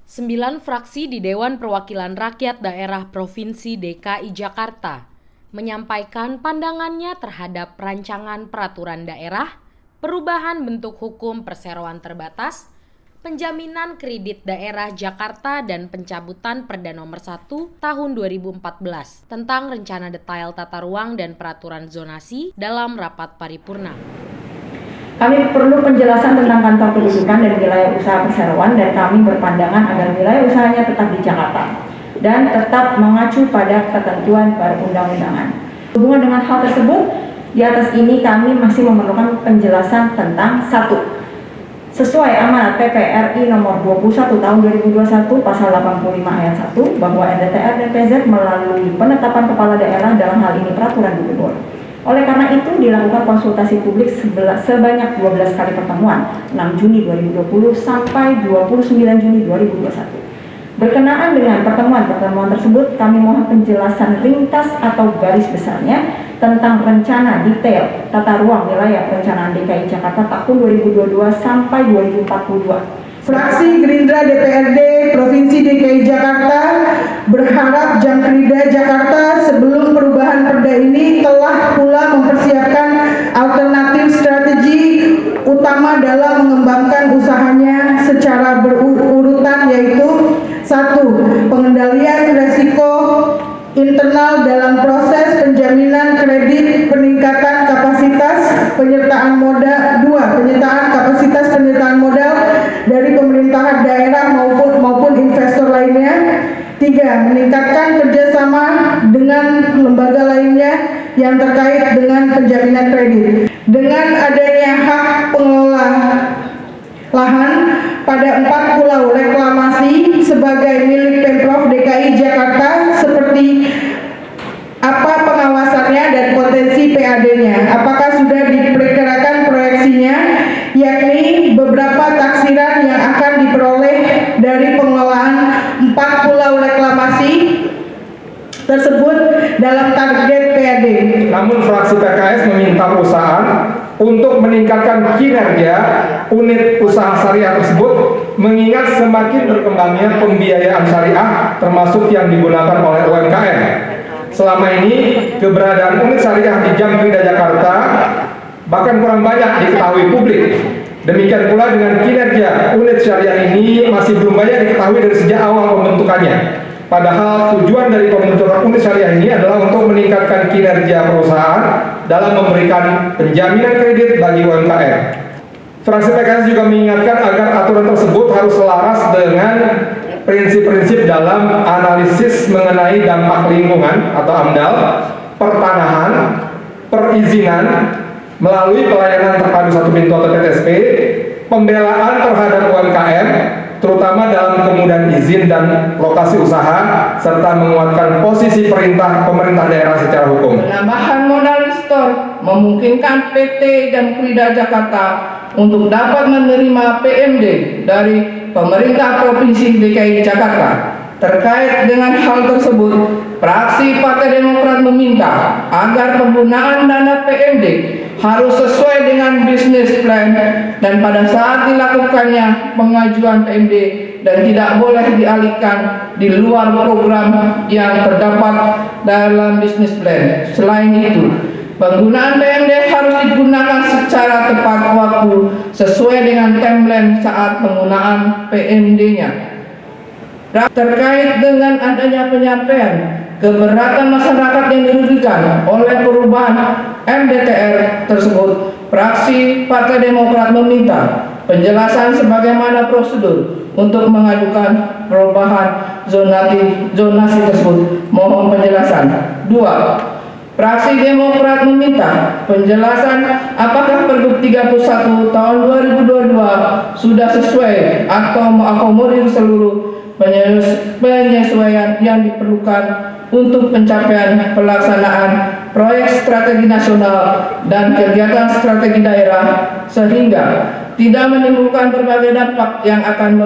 9 fraksi di Dewan Perwakilan Rakyat Daerah Provinsi DKI Jakarta menyampaikan pandangannya terhadap rancangan peraturan daerah, perubahan bentuk hukum perseroan terbatas, penjaminan kredit daerah Jakarta dan pencabutan Perda Nomor 1 Tahun 2014 tentang rencana detail tata ruang dan peraturan zonasi dalam rapat paripurna. Kami perlu penjelasan tentang kantor kedudukan dan wilayah usaha perseroan, dan kami berpandangan agar wilayah usahanya tetap di Jakarta dan tetap mengacu pada ketentuan perundang-undangan. Hubungan dengan hal tersebut, di atas ini kami masih memerlukan penjelasan tentang 1. Sesuai amanat PPRI nomor 21 tahun 2021 pasal 85 ayat 1 bahwa RDTR dan PZ melalui penetapan kepala daerah, dalam hal ini peraturan gubernur. Oleh karena itu dilakukan konsultasi publik sebanyak 12 kali pertemuan 6 Juni 2020 sampai 29 Juni 2021. Berkenaan dengan pertemuan-pertemuan tersebut, kami mohon penjelasan ringkas atau garis besarnya tentang rencana detail tata ruang wilayah perencanaan DKI Jakarta tahun 2022 sampai 2042. Fraksi Gerindra DPRD Provinsi DKI Jakarta berharap Jamkrida Jakarta sebelum perubahan perda ini telah pula mempersiapkan alternatif strategi utama dalam mengembangkan usahanya secara berurutan, yaitu 1. Pengendalian resiko internal dalam proses penjaminan kredit, peningkatan kapasitas penyertaan modal. 2. Penyertaan kapasitas penyertaan modal dari pemerintahan daerah maupun investor lainnya. 3. Meningkatkan kerjasama dengan lembaga lainnya yang terkait dengan penjaminan kredit. Dengan adanya hak pengelola lahan pada 4 pulau reklamasi sebagai milik Pemprov DKI Jakarta, seperti apa pengawasannya dan potensi PAD-nya? Apakah sudah diperkirakan proyeksinya, yakni beberapa taksiran yang akan diperoleh dari pengelolaan 4 pulau reklamasi tersebut dalam target PAD? Namun fraksi PKS meminta perusahaan untuk meningkatkan kinerja unit usaha syariah tersebut, mengingat semakin berkembangnya pembiayaan syariah termasuk yang digunakan oleh UMKM. Selama ini keberadaan unit syariah di Jamkrida Jakarta bahkan kurang banyak diketahui publik. Demikian pula dengan kinerja unit syariah ini masih belum banyak diketahui dari sejak awal pembentukannya. Padahal tujuan dari pembentukan unit syariah ini adalah untuk meningkatkan kinerja perusahaan dalam memberikan penjaminan kredit bagi UMKM. Fraksi PKS juga mengingatkan agar aturan tersebut harus selaras dengan prinsip-prinsip dalam analisis mengenai dampak lingkungan atau AMDAL, pertanahan, perizinan melalui pelayanan terpadu satu pintu atau PTSP, pembelaan terhadap UMKM, terutama dalam kemudahan izin dan lokasi usaha, serta menguatkan posisi pemerintah daerah secara hukum. Penambahan modal store memungkinkan PT Jamkrida Jakarta untuk dapat menerima PMD dari pemerintah Provinsi DKI Jakarta. Terkait dengan hal tersebut, fraksi Partai Demokrat meminta agar penggunaan dana PMD harus sesuai dengan bisnis plan, dan pada saat dilakukannya pengajuan PMD dan tidak boleh dialihkan di luar program yang terdapat dalam bisnis plan. Selain itu, penggunaan PMD harus digunakan secara tepat waktu sesuai dengan timeline saat penggunaan PMD-nya. Terkait dengan adanya penyampaian keberatan masyarakat yang dirugikan oleh perubahan MDTR tersebut, fraksi Partai Demokrat meminta penjelasan sebagaimana prosedur untuk mengajukan perubahan zonasi tersebut. Mohon penjelasan. 2. Fraksi Demokrat meminta penjelasan apakah Pergub 31 tahun 2022 sudah sesuai atau mengakomodir seluruh penyesuaian yang diperlukan untuk pencapaian pelaksanaan proyek strategi nasional dan kegiatan strategi daerah, sehingga tidak menimbulkan berbagai dampak yang akan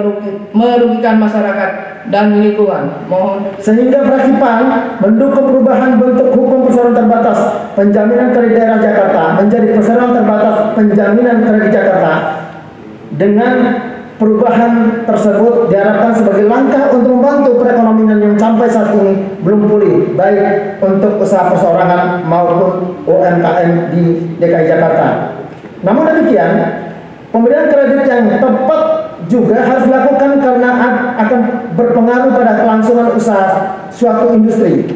merugikan masyarakat dan lingkungan. Mohon. Sehingga fraksi PAN mendukung perubahan bentuk hukum perseroan terbatas penjaminan kredit daerah Jakarta menjadi perseroan terbatas penjaminan kredit Jakarta dengan perubahan tersebut diharapkan sebagai langkah untuk membantu perekonomian yang sampai saat ini belum pulih, baik untuk usaha perseorangan maupun UMKM di DKI Jakarta. Namun demikian, pemberian kredit yang tepat juga harus dilakukan karena akan berpengaruh pada kelangsungan usaha suatu industri.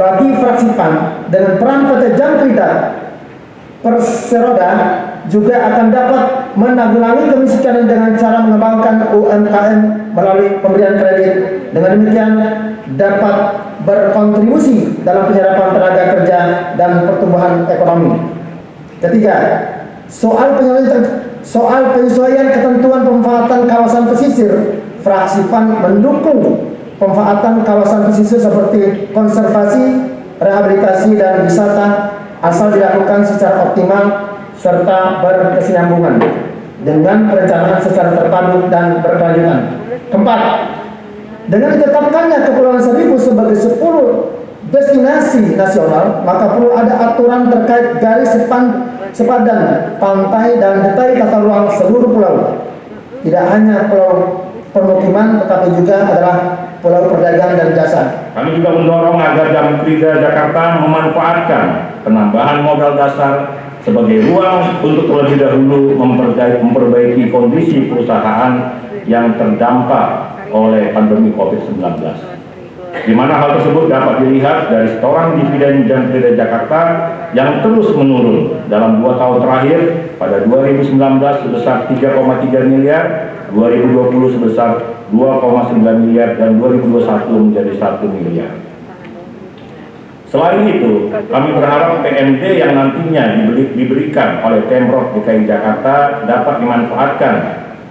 Bagi fraksi PAN, dengan peran PT Jam Krida Perseroda juga akan dapat menanggulangi kemiskinan dengan cara mengembangkan UMKM melalui pemberian kredit. Dengan demikian dapat berkontribusi dalam penyerapan tenaga kerja dan pertumbuhan ekonomi. Ketiga, soal penyesuaian ketentuan pemanfaatan kawasan pesisir, fraksi PAN mendukung pemanfaatan kawasan pesisir seperti konservasi, rehabilitasi, dan wisata asal dilakukan secara optimal serta berkesinambungan dengan perencanaan secara terpadu dan berkelanjutan. Keempat, dengan ditetapkannya Kepulauan Seribu sebagai 10 destinasi nasional, maka perlu ada aturan terkait garis sepadan pantai dan detail tata ruang seluruh pulau. Tidak hanya pulau permukiman, tetapi juga adalah pulau perdagangan dan jasa. Kami juga mendorong agar Jam Krida Jakarta memanfaatkan penambahan modal dasar sebagai ruang untuk terlebih dahulu memperbaiki kondisi perusahaan yang terdampak oleh pandemi COVID-19. Di mana hal tersebut dapat dilihat dari setoran dividen Jam Krida Jakarta yang terus menurun dalam 2 tahun terakhir, pada 2019 sebesar 3,3 miliar, 2020 sebesar 2,9 miliar, dan 2021 menjadi 1 miliar. Selain itu, kami berharap PMD yang nantinya diberikan oleh Pemprov DKI Jakarta dapat dimanfaatkan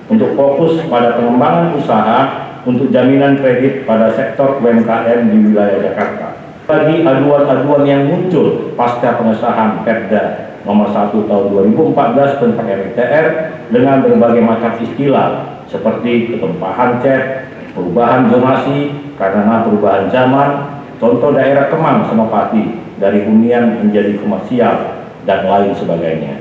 untuk fokus pada pengembangan usaha untuk jaminan kredit pada sektor UMKM di wilayah Jakarta. Bagi aduan-aduan yang muncul pasca pengesahan Perda Nomor 1 Tahun 2014 tentang RUTR dengan berbagai macam istilah seperti ketempahan CET, perubahan zonasi karena perubahan zaman, contoh daerah Kemang Senopati dari hunian menjadi komersial, dan lain sebagainya.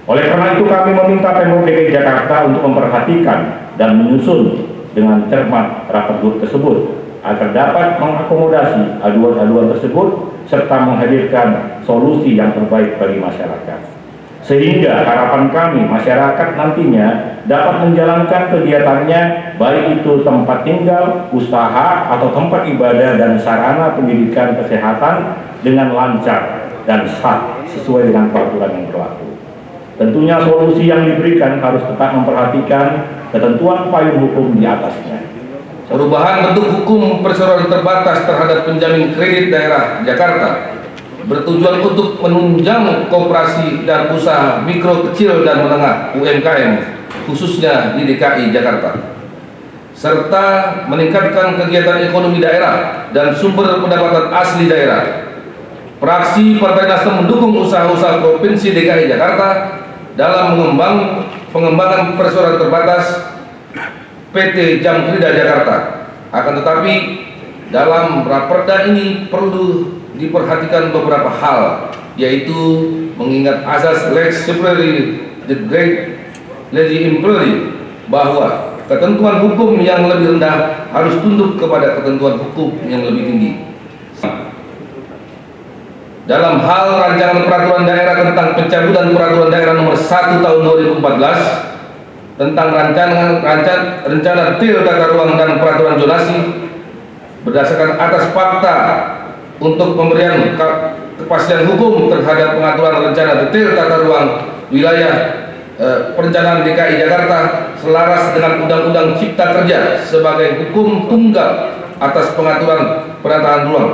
Oleh karena itu kami meminta Pemprov DKI Jakarta untuk memperhatikan dan menyusun dengan cermat rapat grup tersebut agar dapat mengakomodasi aduan-aduan tersebut serta menghadirkan solusi yang terbaik bagi masyarakat. Sehingga harapan kami masyarakat nantinya dapat menjalankan kegiatannya, baik itu tempat tinggal, usaha, atau tempat ibadah dan sarana pendidikan kesehatan dengan lancar dan sah sesuai dengan peraturan yang berlaku. Tentunya solusi yang diberikan harus tetap memperhatikan ketentuan payung hukum di atasnya. Perubahan bentuk hukum perseroan terbatas terhadap penjamin kredit daerah Jakarta bertujuan untuk menunjang koperasi dan usaha mikro, kecil, dan menengah UMKM khususnya di DKI Jakarta, serta meningkatkan kegiatan ekonomi daerah dan sumber pendapatan asli daerah. Fraksi Partai Nasdem mendukung usaha-usaha Provinsi DKI Jakarta dalam pengembangan perseroan terbatas PT Jam Krida Jakarta. Akan tetapi dalam raperda ini perlu diperhatikan beberapa hal, yaitu mengingat asas lex superior the great legi imperi, bahwa ketentuan hukum yang lebih rendah harus tunduk kepada ketentuan hukum yang lebih tinggi. Dalam hal rancangan peraturan daerah tentang pencabutan peraturan daerah nomor 1 tahun 2014 tentang rencana detail tata ruang dan peraturan zonasi, berdasarkan atas fakta untuk pemberian kepastian hukum terhadap pengaturan rencana detail tata ruang wilayah perencanaan DKI Jakarta selaras dengan Undang-Undang Cipta Kerja sebagai hukum tunggal atas pengaturan penataan ruang,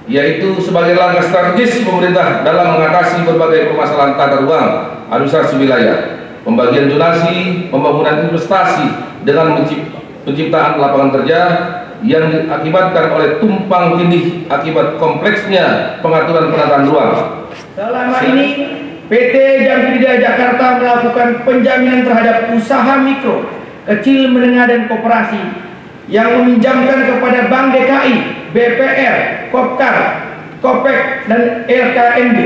yaitu sebagai langkah strategis pemerintah dalam mengatasi berbagai permasalahan tata ruang, administrasi wilayah, pembagian zonasi, pembangunan investasi dengan penciptaan lapangan kerja yang diakibatkan oleh tumpang tindih akibat kompleksnya pengaturan penataan ruang. Selama ini PT Jam Krida Jakarta melakukan penjaminan terhadap usaha mikro, kecil, menengah, dan koperasi yang meminjamkan kepada Bank DKI, BPR, Kopkar, Kopek, dan LKNB,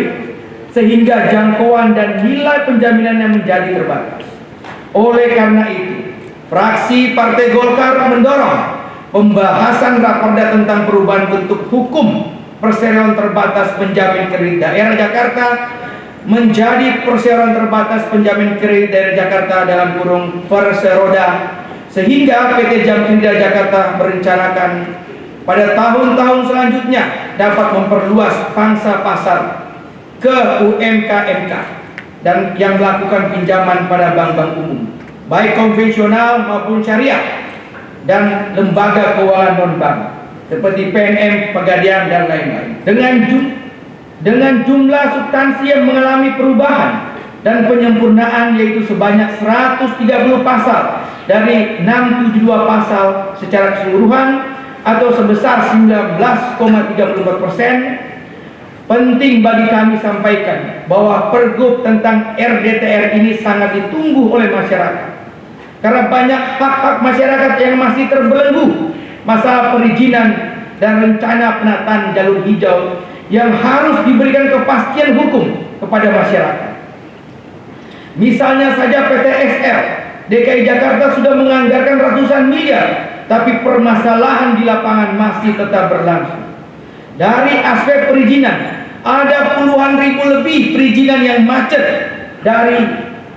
sehingga jangkauan dan nilai penjaminannya menjadi terbatas. Oleh karena itu, fraksi Partai Golkar mendorong pembahasan Raperda tentang perubahan bentuk hukum perseroan terbatas penjamin kredit daerah Jakarta menjadi perseroan terbatas penjamin kredit daerah Jakarta dalam kurung Perseroda, sehingga PT Jam Kredit Jakarta merencanakan pada tahun-tahun selanjutnya dapat memperluas pangsa pasar ke UMKM dan yang melakukan pinjaman pada bank-bank umum, baik konvensional maupun syariah, dan lembaga keuangan non-bank seperti PNM, Pegadaian, dan lain-lain. Dengan jumlah substansi yang mengalami perubahan dan penyempurnaan, yaitu sebanyak 130 pasal dari 672 pasal secara keseluruhan atau sebesar 19,34%. Penting bagi kami sampaikan bahwa Pergub tentang RDTR ini sangat ditunggu oleh masyarakat, karena banyak hak-hak masyarakat yang masih terbelenggu masalah perizinan dan rencana penataan jalur hijau yang harus diberikan kepastian hukum kepada masyarakat. Misalnya saja PT XL DKI Jakarta sudah menganggarkan ratusan miliar, tapi permasalahan di lapangan masih tetap berlangsung. Dari aspek perizinan, ada puluhan ribu lebih perizinan yang macet dari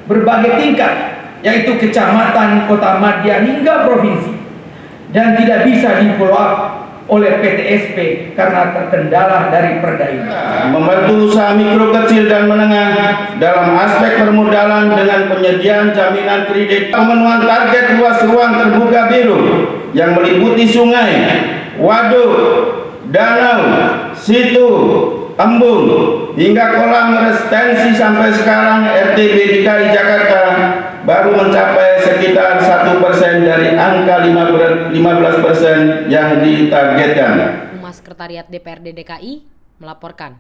berbagai tingkat, yaitu kecamatan, kota madya, hingga provinsi, dan tidak bisa di-follow up oleh PTSP karena terkendala dari perda ini. Membantu usaha mikro, kecil, dan menengah dalam aspek permodalan dengan penyediaan jaminan kredit, pemenuhan target luas ruang terbuka biru yang meliputi sungai, waduk, danau, situ, embung, hingga kolam retensi. Sampai sekarang RTB DKI Jakarta baru mencapai sekitar 1% dari angka 15% yang ditargetkan. Humas Sekretariat DPRD DKI melaporkan.